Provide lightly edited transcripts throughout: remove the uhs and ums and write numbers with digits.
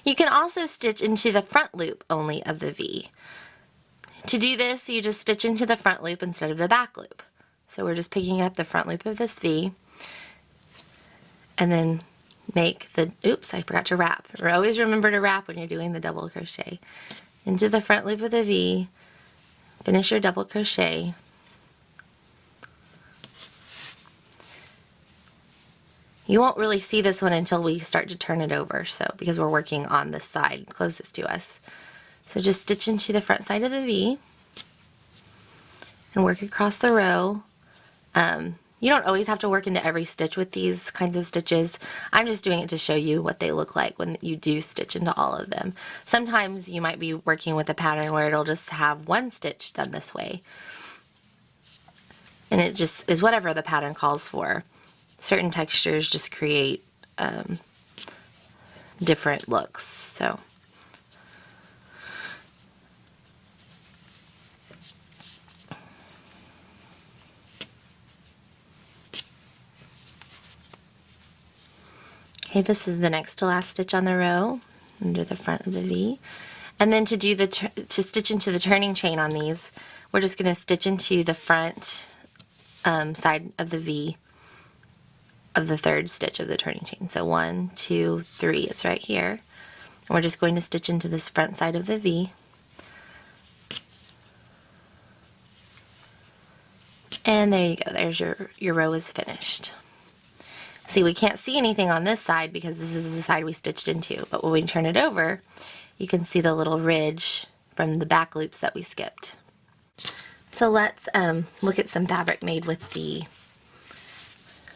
You can also stitch into the front loop only of the V. To do this, you just stitch into the front loop instead of the back loop. So we're just picking up the front loop of this V and then make the, oops, I forgot to wrap. Always remember to wrap when you're doing the double crochet. Into the front loop of the V, finish your double crochet, you won't really see this one until we start to turn it over, so because we're working on the side closest to us. So just stitch into the front side of the V and work across the row. You don't always have to work into every stitch with these kinds of stitches. I'm just doing it to show you what they look like when you do stitch into all of them. Sometimes you might be working with a pattern where it'll just have one stitch done this way. And it just is whatever the pattern calls for. Certain textures just create different looks. So. Okay, this is the next to last stitch on the row under the front of the V. And then to do to stitch into the turning chain on these, we're just going to stitch into the front side of the V of the third stitch of the turning chain. So 1, 2, 3, it's right here. And we're just going to stitch into this front side of the V. And there you go, there's your row is finished. See, we can't see anything on this side because this is the side we stitched into, but when we turn it over, you can see the little ridge from the back loops that we skipped. So let's look at some fabric made with the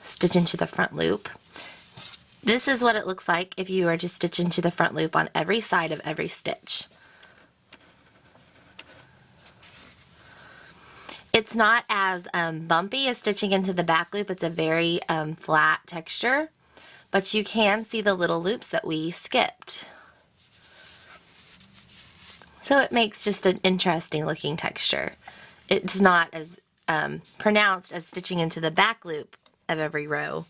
stitch into the front loop. This is what it looks like if you were to stitch into the front loop on every side of every stitch. It's not as bumpy as stitching into the back loop. It's a very flat texture, but you can see the little loops that we skipped. So it makes just an interesting looking texture. It's not as pronounced as stitching into the back loop of every row,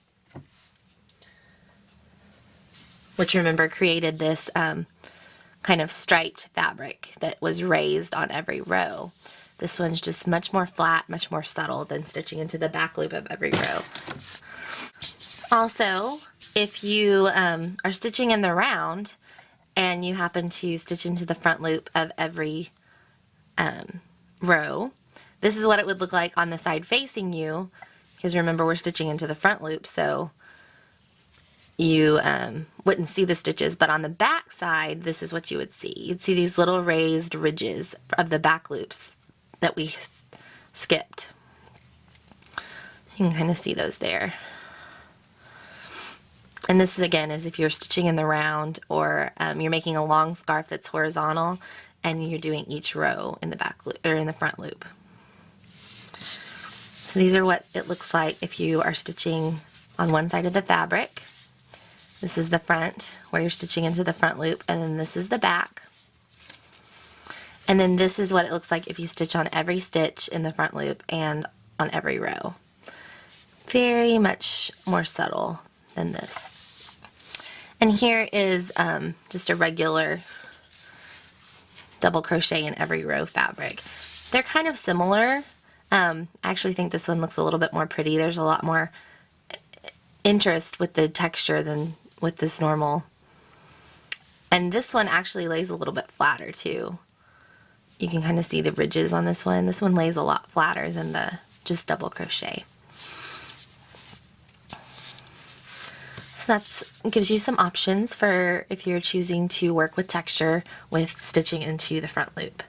which remember created this kind of striped fabric that was raised on every row. This one's just much more flat, much more subtle than stitching into the back loop of every row. Also, if you are stitching in the round and you happen to stitch into the front loop of every row, this is what it would look like on the side facing you, because remember we're stitching into the front loop, so you wouldn't see the stitches, but on the back side, this is what you would see. You'd see these little raised ridges of the back loops that we skipped. You can kind of see those there. And this is again as if you're stitching in the round, or you're making a long scarf that's horizontal and you're doing each row in the back loop or in the front loop. So these are what it looks like if you are stitching on one side of the fabric. This is the front where you're stitching into the front loop, and then this is the back. And then this is what it looks like if you stitch on every stitch in the front loop and on every row. Very much more subtle than this. And here is just a regular double crochet in every row fabric. They're kind of similar. I actually think this one looks a little bit more pretty. There's a lot more interest with the texture than with this normal. And this one actually lays a little bit flatter too. You can kind of see the ridges on this one. This one lays a lot flatter than the just double crochet. So that gives you some options for if you're choosing to work with texture with stitching into the front loop.